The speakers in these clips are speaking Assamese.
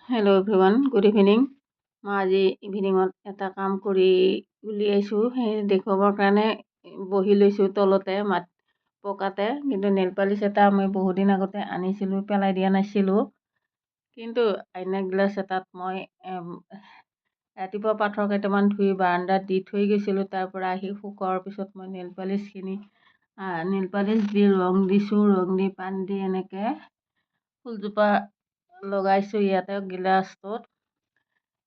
Hello' everyone, good evening. মই আজি ইভিনিঙত এটা কাম কৰি উলিয়াইছোঁ, সেই দেখুৱাবৰ কাৰণে বহি লৈছোঁ তলতে পকাতে। কিন্তু নেল পালিচ এটা মই বহুদিন আগতে আনিছিলোঁ, পেলাই দিয়া নাছিলোঁ। কিন্তু আইনা গ্লাছ এটাত মই ৰাতিপুৱা পাথৰ কেইটামান ধুই বাৰান্দাত দি থৈ গৈছিলোঁ। তাৰ পৰা আহি শুকোৱাৰ পিছত মই নেল পালিচ দি ৰং দিছোঁ, ৰং দি পানী দি এনেকৈ ফুলজোপা লগাইছোঁ ইয়াতে গিলাচটোত।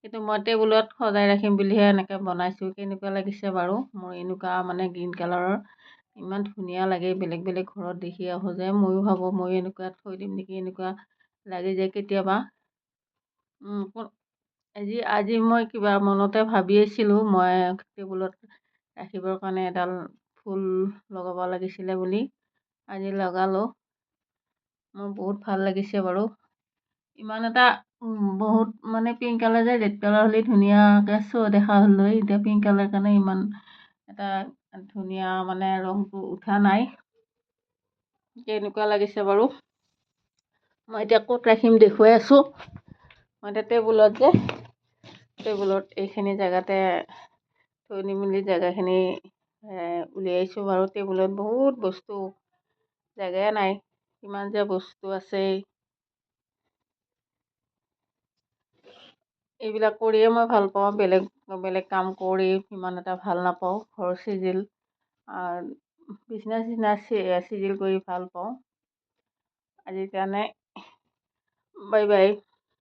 কিন্তু মই টেবুলত সজাই ৰাখিম বুলিহে এনেকৈ বনাইছোঁ। কেনেকুৱা লাগিছে বাৰু? মোৰ এনেকুৱা গ্ৰীণ কালাৰৰ ইমান ধুনীয়া লাগে। বেলেগ বেলেগ ঘৰত দেখি আহোঁ যে ময়ো ভাবোঁ ময়ো এনেকুৱা থৈ দিম নেকি, এনেকুৱা লাগি যায় কেতিয়াবা। আজি মই কিবা মনতে ভাবি আছিলোঁ, মই টেবুলত ৰাখিবৰ কাৰণে এডাল ফুল লগাব লাগিছিলে বুলি। আজি লগালোঁ। মোৰ বহুত ভাল লাগিছে বাৰু। ইমান এটা বহুত পিংক কালাৰ যে ৰেড কালাৰ হ'লে ধুনীয়াকৈ দেখা হ'ল হয়। এতিয়া পিংক কালাৰ কাৰণে ইমান এটা ধুনীয়া ৰংটো উঠা নাই। কেনেকুৱা লাগিছে বাৰু? মই এতিয়া ক'ত ৰাখিম দেখুৱাই আছোঁ। মই এতিয়া টেবুলত এইখিনি জেগাতে থৈ দিম বুলি জেগাখিনি উলিয়াইছোঁ বাৰু। টেবুলত বহুত বস্তু, জেগাই নাই, কিমান যে বস্তু আছে। এইবিলাক কৰিয়ে মই ভাল পাওঁ। বেলেগ বেলেগ কাম কৰি ইমান এটা ভাল নাপাওঁ। ঘৰ চিজিল, বিচনা চিজিল কৰি ভাল পাওঁ। আজিৰ কাৰণে বাই বাই।